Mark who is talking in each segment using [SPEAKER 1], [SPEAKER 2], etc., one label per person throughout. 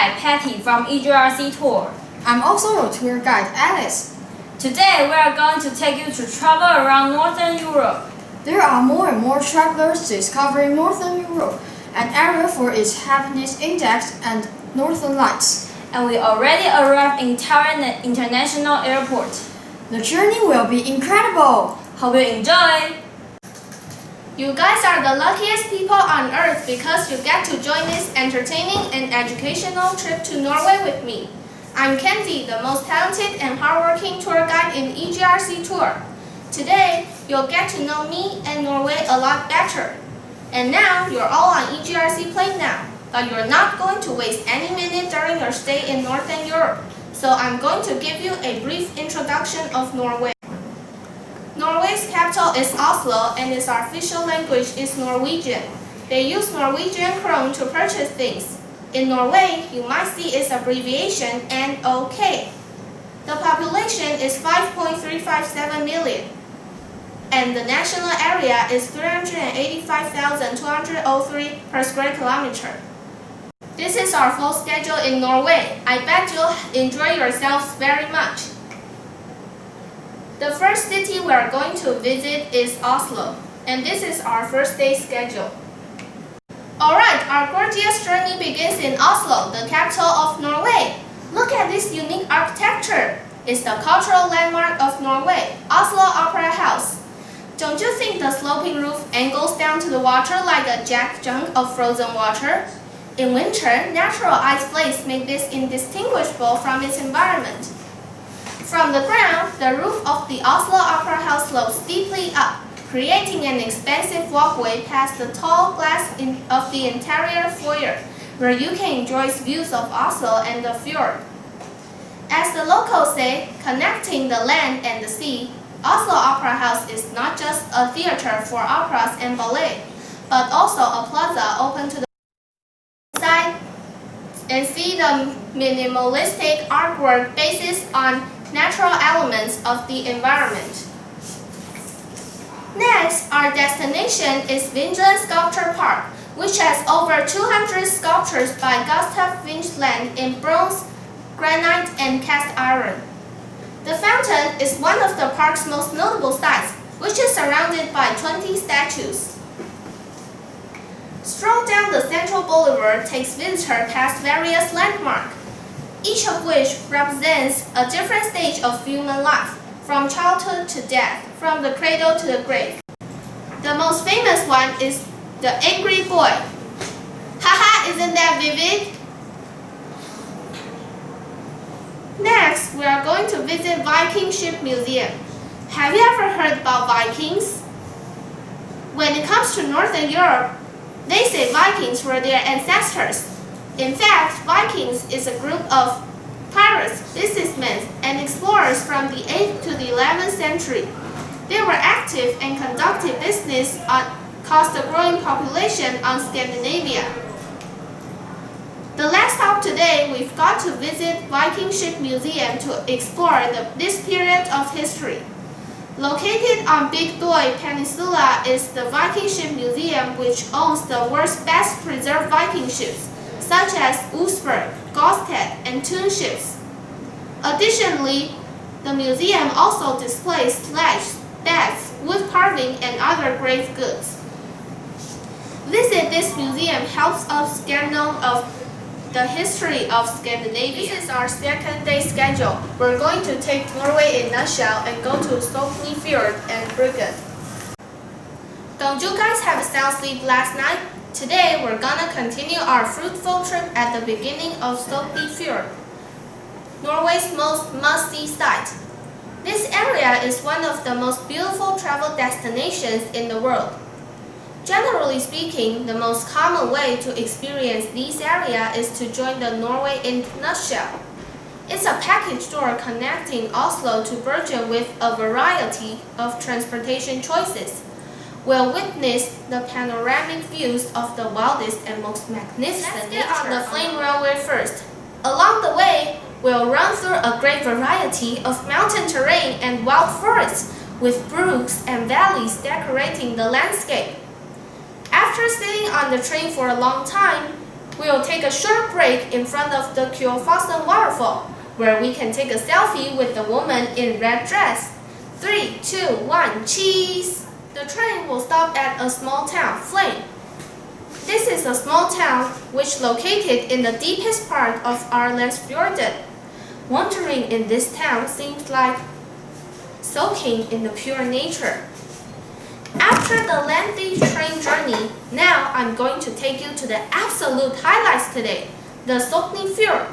[SPEAKER 1] guide Patty from EGRC Tour.
[SPEAKER 2] I'm also your tour guide Alice.
[SPEAKER 1] Today we are going to take you to travel around Northern Europe.
[SPEAKER 2] There are more and more travelers discovering Northern Europe, an area for its happiness index and Northern Lights.
[SPEAKER 1] And we already arrived in Tallinn International Airport.
[SPEAKER 2] The journey will be incredible.
[SPEAKER 1] Hope you enjoy!
[SPEAKER 3] You guys are the luckiest people on earth because you get to join this entertaining and educational trip to Norway with me. I'm Kenzie, the most talented and hardworking tour guide in EGRC Tour. Today, you'll get to know me and Norway a lot better. And now, you're all on EGRC plane now, but you're not going to waste any minute during your stay in Northern Europe. So I'm going to give you a brief introduction of Norway. Norway's capital is Oslo and its official language is Norwegian. They use Norwegian krone to purchase things. In Norway, you might see its abbreviation NOK. The population is 5.357 million, and the national area is 385,203 per square kilometer. This is our full schedule in Norway. I bet you'll enjoy yourselves very much. The first city we are going to visit is Oslo, and this is our first day schedule. Alright, our gorgeous journey begins in Oslo, the capital of Norway. Look at this unique architecture. It's the cultural landmark of Norway, Oslo Opera House. Don't you think the sloping roof angles down to the water like a jagged chunk of frozen water? In winter, natural ice flakes make this indistinguishable from its environment. From the ground, the roof of the Oslo Opera House slopes steeply up, creating an expansive walkway past the tall glass of the interior foyer, where you can enjoy views of Oslo and the fjord. As the locals say, connecting the land and the sea, Oslo Opera House is not just a theater for operas and ballet, but also a plaza open to the side and see the minimalistic artwork based on natural elements of the environment. Next, our destination is Vinland Sculpture Park, which has over 200 sculptures by Gustav Vinland in bronze, granite, and cast iron. The fountain is one of the park's most notable sights, which is surrounded by 20 statues. Stroll down the central boulevard takes visitors past various landmarks, each of which represents a different stage of human life, from childhood to death, from the cradle to the grave. The most famous one is the Angry Boy. Haha, isn't that vivid? Next, we are going to visit Viking Ship Museum. Have you ever heard about Vikings? When it comes to Northern Europe, they say Vikings were their ancestors. In fact, Vikings is a group of pirates, businessmen, and explorers from the 8th to the 11th century. They were active and conducted business across the growing population on Scandinavia. The last stop today, we've got to visit Viking Ship Museum to explore this period of history. Located on Big Doi Peninsula is the Viking Ship Museum, which owns the world's best preserved Viking ships, such as Ulsberg, Gosted, and Thun ships. Additionally, the museum also displays sledges, beds, wood carving, and other grave goods. Visit this museum helps us get known of the history of Scandinavia. This is our second day schedule. We're going to take Norway in a nutshell and go to Stokely Fjord and Brugge. Don't you guys have a sound sleep last night? Today, we're gonna continue our fruitful trip at the beginning of Stokely Fjord, Norway's most must-see site. This area is one of the most beautiful travel destinations in the world. Generally speaking, the most common way to experience this area is to join the Norway in Nutshell. It's a package tour connecting Oslo to Bergen with a variety of transportation choices. We'll witness the panoramic views of the wildest and most magnificent nature. Let's get on the Flame Railway first. Along the way, we'll run through a great variety of mountain terrain and wild forests, with brooks and valleys decorating the landscape. After sitting on the train for a long time, We'll take a short break in front of the Kyofossen waterfall, where we can take a selfie with the woman in red dress. 3, 2, 1, cheese! The train will stop at a small town, Flame. This is a small town which located in the deepest part of Arlandsfjorden. Wandering in this town seems like soaking in the pure nature. After the lengthy train journey, now I'm going to take you to the absolute highlights today, the Stokny Fjord.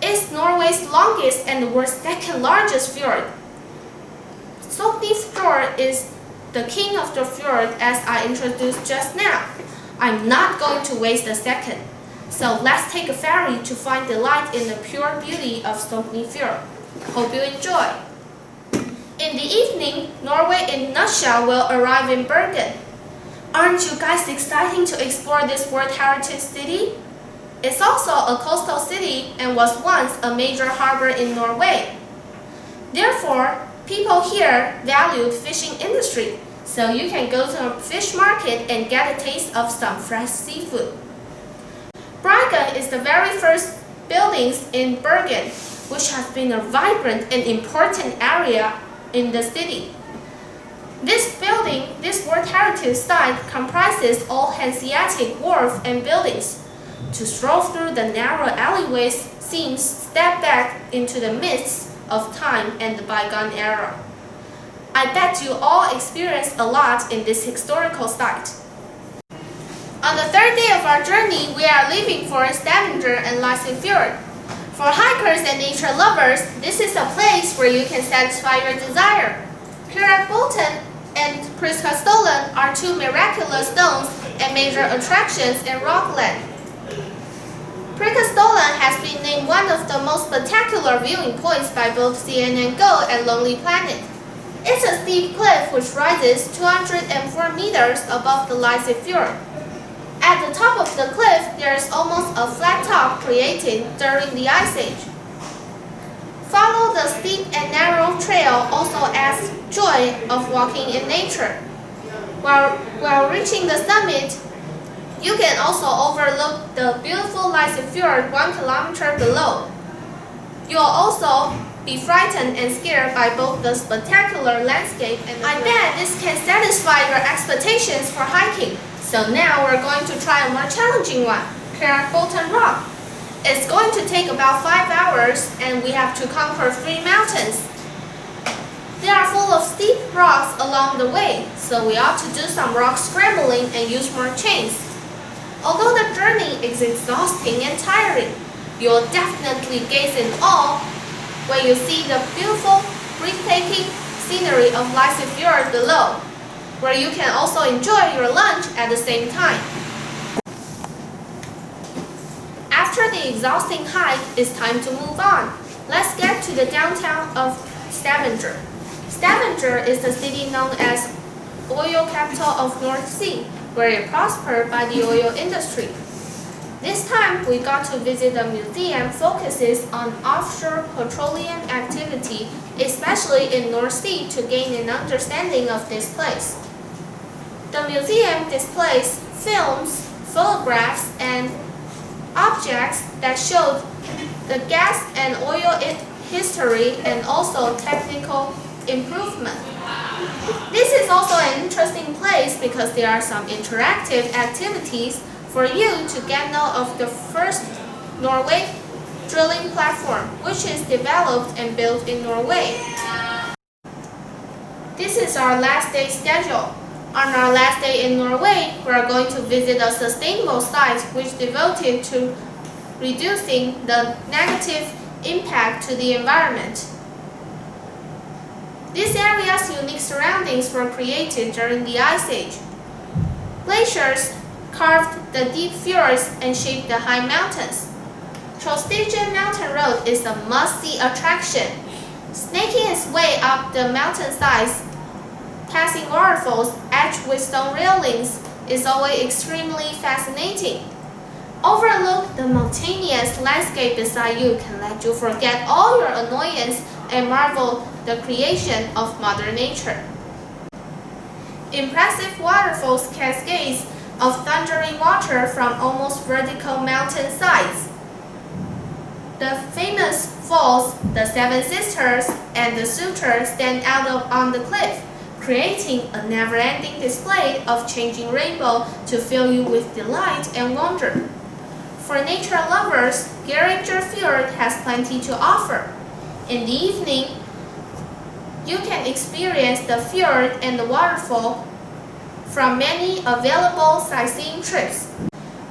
[SPEAKER 3] It's Norway's longest and the world's second largest fjord. Stokny Fjord is the king of the fjord as I introduced just now. I'm not going to waste a second. So let's take a ferry to find delight in the pure beauty of Stokny Fjord. Hope you enjoy. In the evening, Norway in a nutshell will arrive in Bergen. Aren't you guys excited to explore this World Heritage City? It's also a coastal city and was once a major harbor in Norway. Therefore, people here valued fishing industry, so you can go to a fish market and get a taste of some fresh seafood. Bryggen is the very first buildings in Bergen, which has been a vibrant and important area in the city. This World Heritage Site comprises all Hanseatic wharf and buildings. To stroll through the narrow alleyways seems step back into the midst of time and the bygone era. I bet you all experienced a lot in this historical site. On the third day of our journey, we are leaving for Stavanger and Lysefjord. For hikers and nature lovers, this is a place where you can satisfy your desire. Bolten and Priskastollen are two miraculous stones and major attractions in Rockland. Priskastollen has been named one of the most spectacular viewing points by both CNN Go and Lonely Planet. It's a steep cliff which rises 204 meters above the Lysefjord. At the top of the cliff, there is almost a flat top created during the Ice Age. Follow the steep and narrow trail also adds joy of walking in nature. While reaching the summit, you can also overlook the beautiful Lysefjord 1 kilometer below. You'll also be frightened and scared by both the spectacular landscape and I bet this can satisfy your expectations for hiking. So now we're going to try a more challenging one, Bolten Rock. It's going to take about 5 hours and we have to conquer 3 mountains. They are full of steep rocks along the way, so we ought to do some rock scrambling and use more chains. Although the journey is exhausting and tiring, you'll definitely gaze in awe when you see the beautiful, breathtaking scenery of Lysefjord below, where you can also enjoy your lunch at the same time. After the exhausting hike, it's time to move on. Let's get to the downtown of Stavanger. Stavanger is the city known as oil capital of North Sea, where it prospered by the oil industry. This time, we got to visit a museum focuses on offshore petroleum activity, especially in North Sea, to gain an understanding of this place. The museum displays films, photographs, and objects that showed the gas and oil history and also technical improvement. This is also an interesting place because there are some interactive activities for you to get know of the first Norway drilling platform, which is developed and built in Norway. This is our last day schedule. On our last day in Norway, we are going to visit a sustainable site which is devoted to reducing the negative impact to the environment. This area's unique surroundings were created during the Ice Age. Glaciers carved the deep fjords and shaped the high mountains. Trollstigen Mountain Road is a must-see attraction. Snaking its way up the mountainsides, passing waterfalls edged with stone railings is always extremely fascinating. Overlook the mountainous landscape beside you can let you forget all your annoyance and marvel the creation of Mother Nature. Impressive waterfalls cascades of thundering water from almost vertical mountain sides. The famous falls, the Seven Sisters, and the Suture stand out on the cliff, creating a never-ending display of changing rainbow to fill you with delight and wonder. For nature lovers, Geringer Fjord has plenty to offer. In the evening, you can experience the fjord and the waterfall from many available sightseeing trips.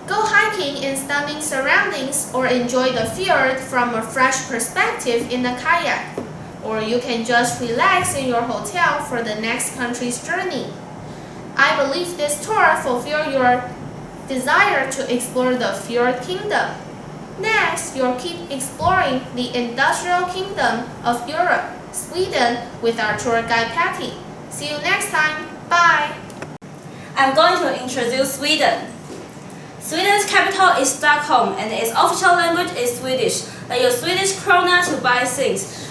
[SPEAKER 3] Go hiking in stunning surroundings or enjoy the fjord from a fresh perspective in a kayak. Or you can just relax in your hotel for the next country's journey. I believe this tour fulfills your desire to explore the Fjord Kingdom. Next, you'll keep exploring the industrial kingdom of Europe, Sweden, with our tour guide Patty. See you next time. Bye!
[SPEAKER 1] I'm going to introduce Sweden. Sweden's capital is Stockholm and its official language is Swedish. They use Swedish krona to buy things.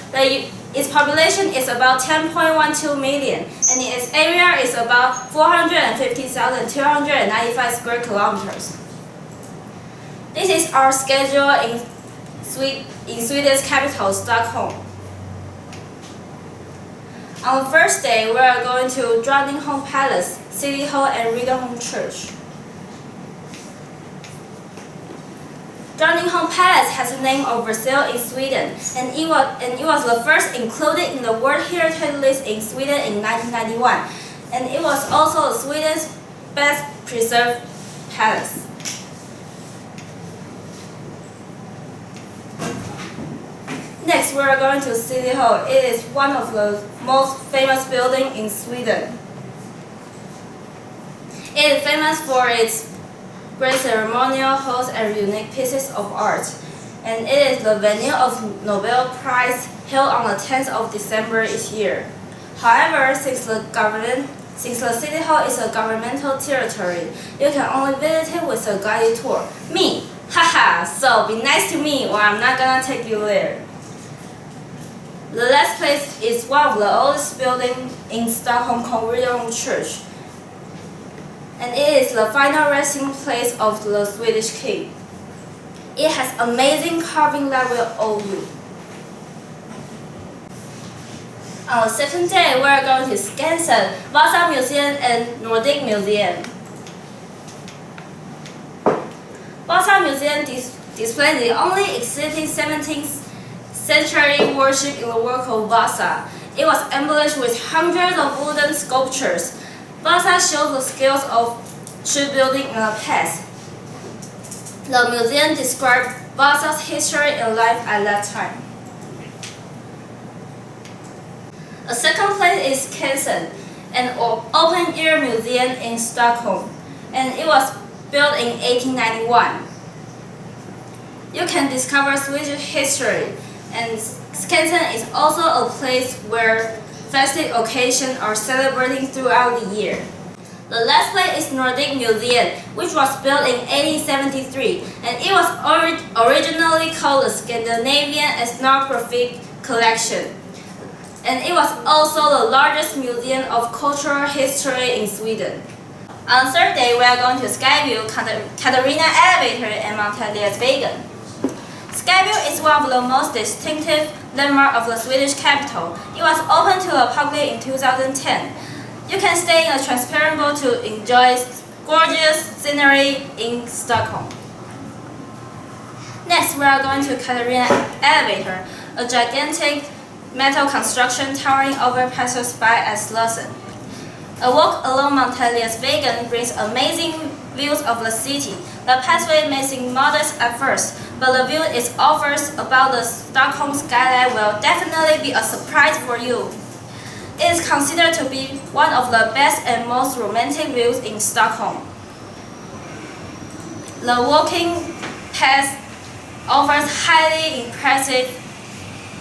[SPEAKER 1] Its population is about 10.12 million and its area is about 450,295 square kilometers. This is our schedule in Sweden's capital, Stockholm. On the first day, we are going to Drottningholm Palace, City Hall, and Riddarholm Church. Drottningholm Palace has the name of Brazil in Sweden, and it was the first included in the World Heritage List in Sweden in 1991, and it was also Sweden's best preserved palace. Next, we are going to City Hall. It is one of the most famous buildings in Sweden. It is famous for its great ceremonial halls and unique pieces of art, and it is the venue of Nobel Prize held on the 10th of December each year. However, since the City Hall is a governmental territory, you can only visit it with a guided tour. Me! Haha! So be nice to me or I'm not gonna take you there. The last place is one of the oldest buildings in Stockholm called Riddarholm Church, and it is the final resting place of the Swedish king. It has amazing carving that will awe you. On the second day, we are going to Skansen, Vasa Museum, and Nordic Museum. Vasa Museum displays the only existing 17th century warship in the world called Vasa. It was embellished with hundreds of wooden sculptures. Vasa shows the skills of shipbuilding in the past. The museum describes Vasa's history and life at that time. A second place is Skansen, an open-air museum in Stockholm, and it was built in 1891. You can discover Swedish history, and Skansen is also a place where festive occasions are celebrated throughout the year. The last place is Nordic Museum, which was built in 1873, and it was originally called the Scandinavian Ethnographic Collection. And it was also the largest museum of cultural history in Sweden. On third day, we are going to Skyview, Katarina Elevator, and Mount Eliasvägen. Skyview is one of the most distinctive landmarks of the Swedish capital. It was opened to the public in 2010. You can stay in a transparent boat to enjoy gorgeous scenery in Stockholm. Next, we are going to Katarina Elevator, a gigantic metal construction towering over passers-by at Slussen. A walk along Mount Eliasvägen brings amazing views of the city. The pathway may seem modest at first, but the view it offers about the Stockholm skyline will definitely be a surprise for you. It is considered to be one of the best and most romantic views in Stockholm. The walking path offers highly impressive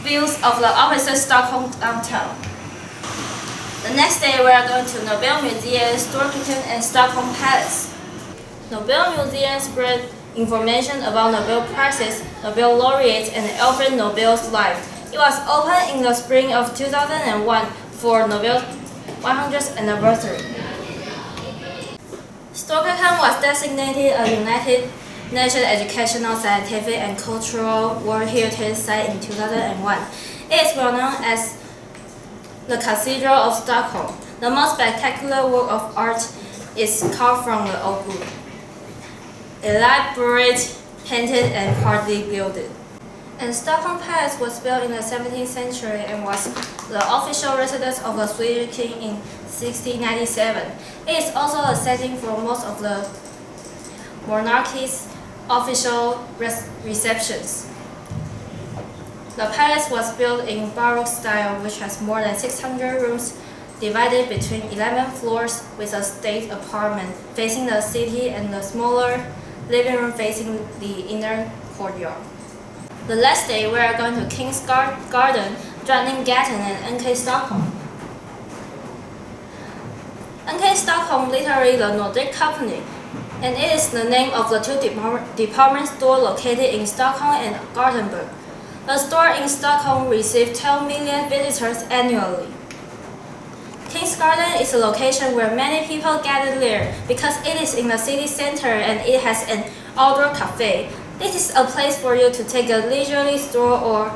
[SPEAKER 1] views of the opposite Stockholm downtown. The next day, we are going to Nobel Museum, Storkitten, and Stockholm Palace. Nobel Museum spread information about Nobel Prizes, Nobel laureates, and Alfred Nobel's life. It was opened in the spring of 2001 for Nobel's 100th anniversary. Storkitten was designated a United Nations Educational, Scientific and Cultural World Heritage Site in 2001. It is well known as the Cathedral of Stockholm. The most spectacular work of art is carved from the oak wood. Elaborate, painted and partly gilded. And Stockholm Palace was built in the 17th century and was the official residence of the Swedish king in 1697. It is also a setting for most of the monarchy's official receptions. The palace was built in Baroque style, which has more than 600 rooms divided between 11 floors with a state apartment facing the city and the smaller living room facing the inner courtyard. The last day, we are going to King's Garden, Drottninggatan and NK Stockholm. NK Stockholm, literally the Nordic Company, and it is the name of the two department stores located in Stockholm and Gothenburg. The store in Stockholm receives 12 million visitors annually. King's Garden is a location where many people gather there because it is in the city center and it has an outdoor cafe. This is a place for you to take a leisurely stroll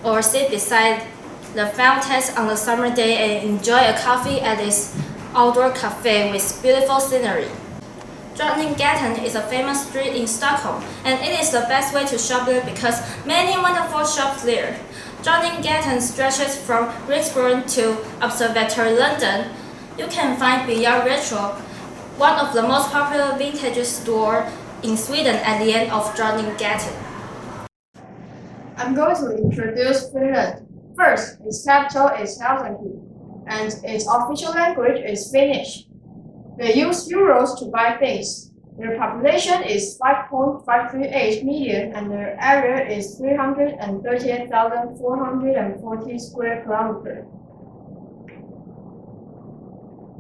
[SPEAKER 1] or sit beside the fountains on a summer day and enjoy a coffee at this outdoor cafe with beautiful scenery. Drottninggatan is a famous street in Stockholm, and it is the best way to shop there because many wonderful shops there. Drottninggatan stretches from Riksbron to Observatory London. You can find Beyond Retro, one of the most popular vintage stores in Sweden, at the end of Drottninggatan.
[SPEAKER 2] I'm going to introduce Finland. First, its capital is Helsinki, and its official language is Finnish. They use euros to buy things. Their population is 5.538 million and their area is 338,440 square kilometers.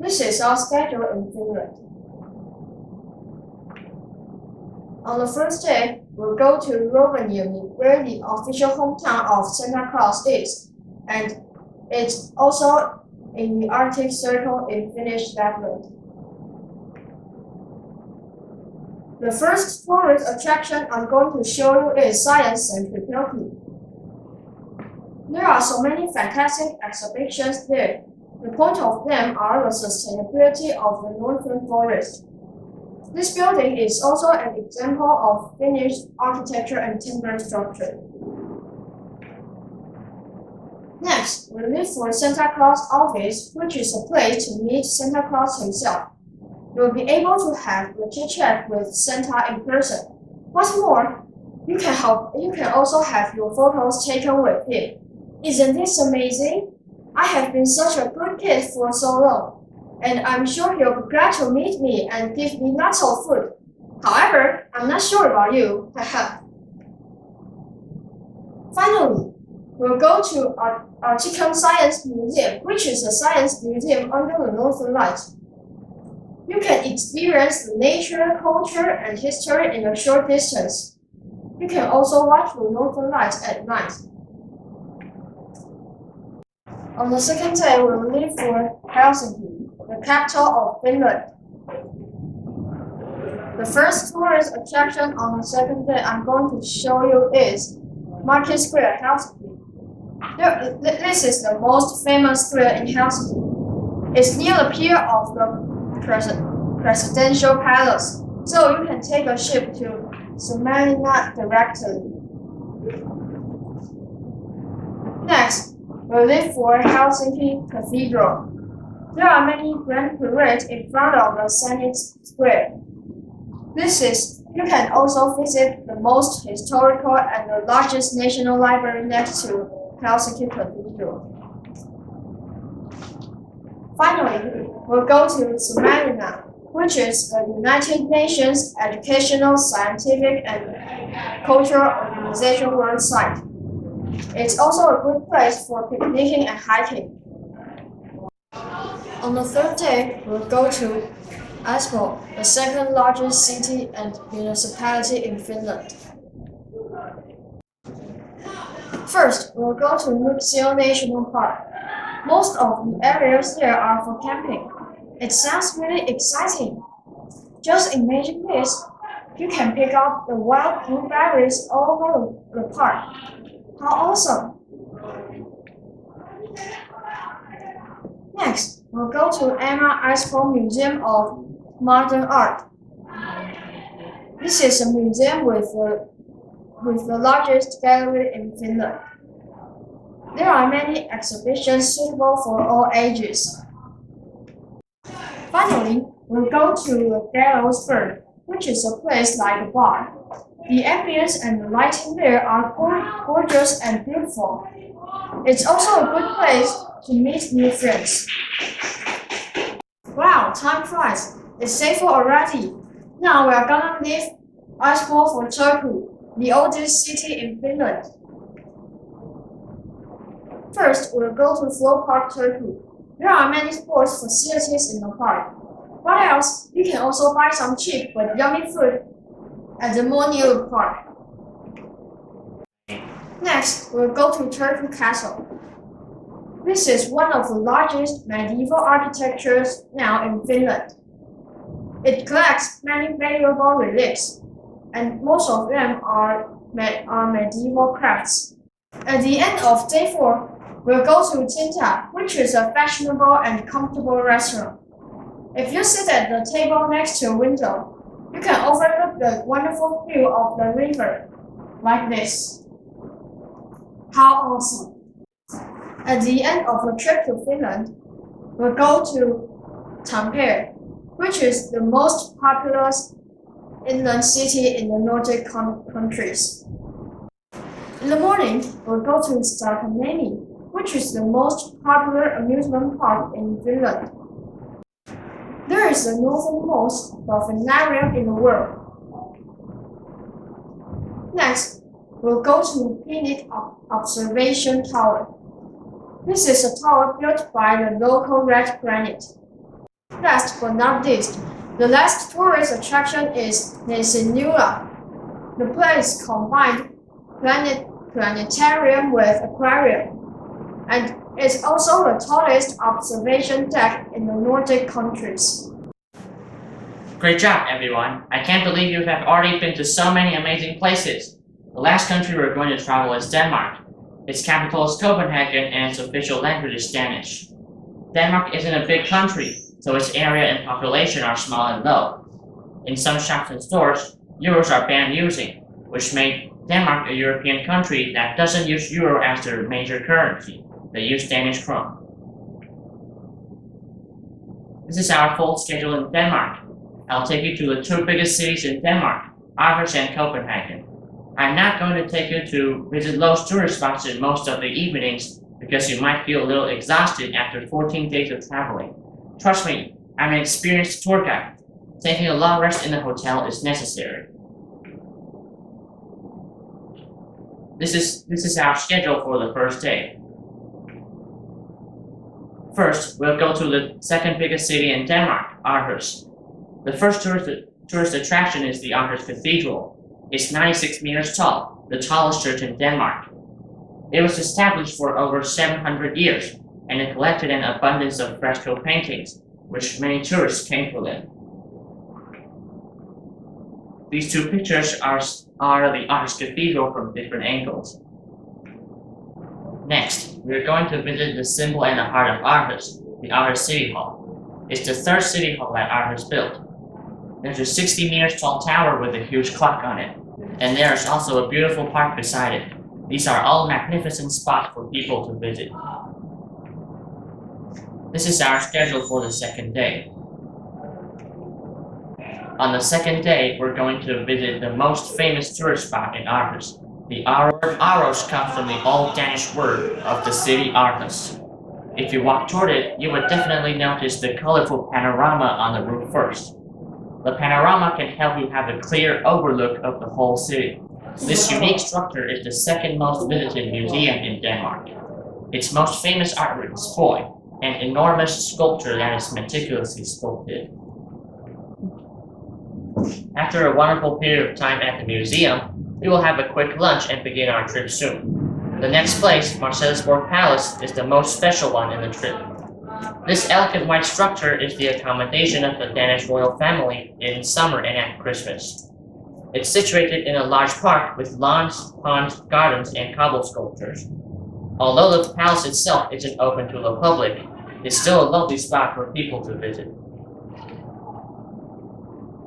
[SPEAKER 2] This is our schedule in Finland. On the first day, we'll go to Rovaniemi, where the official hometown of Santa Claus is, and it's also in the Arctic Circle in Finnish Lapland. The first tourist attraction I'm going to show you is Science Center Turkey. There are so many fantastic exhibitions there. The point of them are the sustainability of the northern forest. This building is also an example of Finnish architecture and timber structure. Next, we leave for Santa Claus office, which is a place to meet Santa Claus himself. You'll be able to have a chit-chat with Santa in person. What's more, you can also have your photos taken with him. Isn't this amazing? I have been such a good kid for so long, and I'm sure he'll be glad to meet me and give me lots of food. However, I'm not sure about you. Finally, we'll go to our Chicken Science Museum, which is a science museum under the Northern Lights. You can experience the nature, culture, and history in a short distance. You can also watch the Northern Lights at night. On the second day, we'll leave for Helsinki, the capital of Finland. The first tourist attraction on the second day I'm going to show you is Market Square, Helsinki. This is the most famous square in Helsinki. It's near the pier of the presidential palace, so you can take a ship to Suomenlinna directly. Next, we'll leave for Helsinki Cathedral. There are many grand parades in front of the Senate Square. You can also visit the most historical and the largest national library next to Helsinki Cathedral. Finally, we'll go to Suomenlinna, which is the United Nations Educational, Scientific, and Cultural Organization World Site. It's also a good place for picnicking and hiking. On the third day, we'll go to Espoo, the second largest city and municipality in Finland. First, we'll go to Nuuksio National Park. Most of the areas there are for camping. It sounds really exciting. Just imagine this. You can pick up the wild blueberries all over the park. How awesome! Next, we'll go to Emma Iceborne Museum of Modern Art. This is a museum with the largest gallery in Finland. There are many exhibitions suitable for all ages. Finally, we'll go to the Gallows-Bird, which is a place like a bar. The ambience and the lighting there are gorgeous and beautiful. It's also a good place to meet new friends. Wow, time flies. It's April already. Now we are gonna leave Iceborne for Turku, the oldest city in Finland. First, we'll go to Flow Park, Turku. There are many sports facilities in the park. What else? You can also buy some cheap but yummy food at the mall near the park. Next, we'll go to Turku Castle. This is one of the largest medieval architectures now in Finland. It collects many valuable relics, and most of them are medieval crafts. At the end of day 4, we'll go to Tinta, which is a fashionable and comfortable restaurant. If you sit at the table next to a window, you can overlook the wonderful view of the river, like this. How awesome! At the end of the trip to Finland, we'll go to Tampere, which is the most populous inland city in the Nordic countries. In the morning, we'll go to Starkamani, which is the most popular amusement park in Finland. There is the northernmost dolphinarium in the world. Next, we'll go to Pinnik Observation Tower. This is a tower built by the local red granite. Last but not least, the last tourist attraction is Nesinula. The place combined planetarium with aquarium, and it's also the tallest observation deck in the Nordic countries.
[SPEAKER 4] Great job, everyone. I can't believe you have already been to so many amazing places. The last country we're going to travel is Denmark. Its capital is Copenhagen and its official language is Danish. Denmark isn't a big country, so its area and population are small and low. In some shops and stores, euros are banned using, which made Denmark a European country that doesn't use euro as their major currency. They use Danish krone. This is our full schedule in Denmark. I'll take you to the 2 biggest cities in Denmark, Aarhus and Copenhagen. I'm not going to take you to visit those tourist spots in most of the evenings because you might feel a little exhausted after 14 days of traveling. Trust me, I'm an experienced tour guide. Taking a long rest in the hotel is necessary. This is our schedule for the first day. First, we'll go to the second biggest city in Denmark, Aarhus. The first tourist attraction is the Aarhus Cathedral. It's 96 meters tall, the tallest church in Denmark. It was established for over 700 years, and it collected an abundance of fresco paintings, which many tourists came for them. These 2 pictures are the Aarhus Cathedral from different angles. Next, we're going to visit the symbol and the heart of Aarhus, the Aarhus City Hall. It's the 3rd city hall that Aarhus built. There's a 60 meters tall tower with a huge clock on it, and there's also a beautiful park beside it. These are all magnificent spots for people to visit. This is our schedule for the second day. On the second day, we're going to visit the most famous tourist spot in Aarhus. The word Aros comes from the old Danish word of the city Aarhus. If you walk toward it, you would definitely notice the colorful panorama on the roof first. The panorama can help you have a clear overlook of the whole city. This unique structure is the 2nd most visited museum in Denmark. Its most famous artwork is Foy, an enormous sculpture that is meticulously sculpted. After a wonderful period of time at the museum, we will have a quick lunch and begin our trip soon. The next place, Marselisborg Palace, is the most special one in the trip. This elegant white structure is the accommodation of the Danish royal family in summer and at Christmas. It's situated in a large park with lawns, ponds, gardens, and cobble sculptures. Although the palace itself isn't open to the public, it's still a lovely spot for people to visit.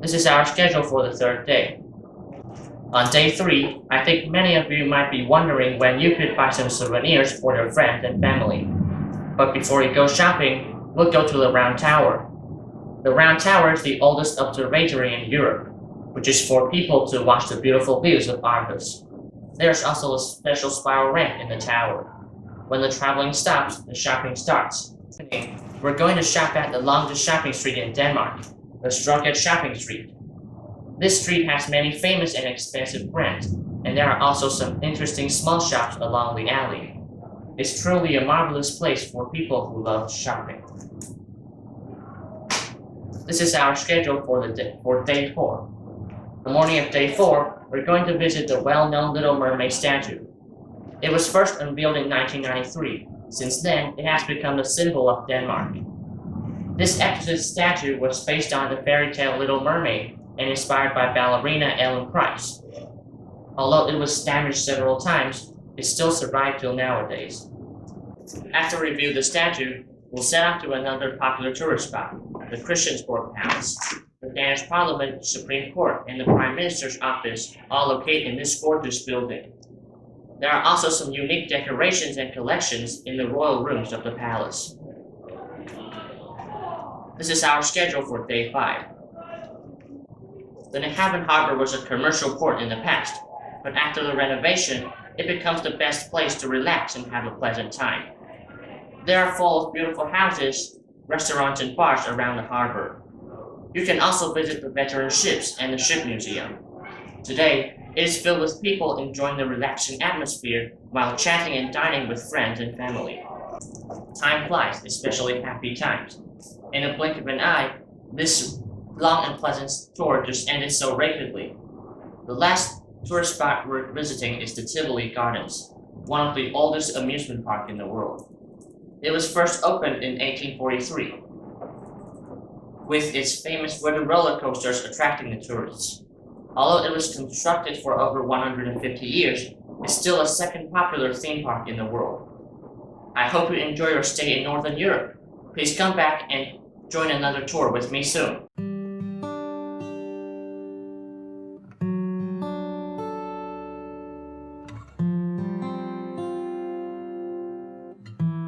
[SPEAKER 4] This is our schedule for the third day. On day 3, I think many of you might be wondering when you could buy some souvenirs for your friends and family. But before you go shopping, we'll go to the Round Tower. The Round Tower is the oldest observatory in Europe, which is for people to watch the beautiful views of Aarhus. There's also a special spiral ramp in the tower. When the traveling stops, the shopping starts. We're going to shop at the longest shopping street in Denmark, the Strøget Shopping Street. This street has many famous and expensive brands, and there are also some interesting small shops along the alley. It's truly a marvelous place for people who love shopping. This is our schedule for day 4. The morning of day 4, we're going to visit the well-known Little Mermaid statue. It was first unveiled in 1993. Since then, it has become the symbol of Denmark. This exquisite statue was based on the fairy tale Little Mermaid and inspired by ballerina Ellen Price. Although it was damaged several times, it still survived till nowadays. After we view the statue, we'll set out to another popular tourist spot, the Christiansborg Palace. The Danish Parliament, Supreme Court, and the Prime Minister's office all located in this gorgeous building. There are also some unique decorations and collections in the royal rooms of the palace. This is our schedule for day 5. The New Haven Harbor was a commercial port in the past, but after the renovation, it becomes the best place to relax and have a pleasant time. They are full of beautiful houses, restaurants, and bars around the harbor. You can also visit the veteran ships and the ship museum. Today, it is filled with people enjoying the relaxing atmosphere while chatting and dining with friends and family. Time flies, especially happy times. In a blink of an eye, this long and pleasant tour just ended so rapidly. The last tourist spot we're visiting is the Tivoli Gardens, one of the oldest amusement parks in the world. It was first opened in 1843, with its famous wooden roller coasters attracting the tourists. Although it was constructed for over 150 years, it's still a second popular theme park in the world. I hope you enjoy your stay in Northern Europe. Please come back and join another tour with me soon.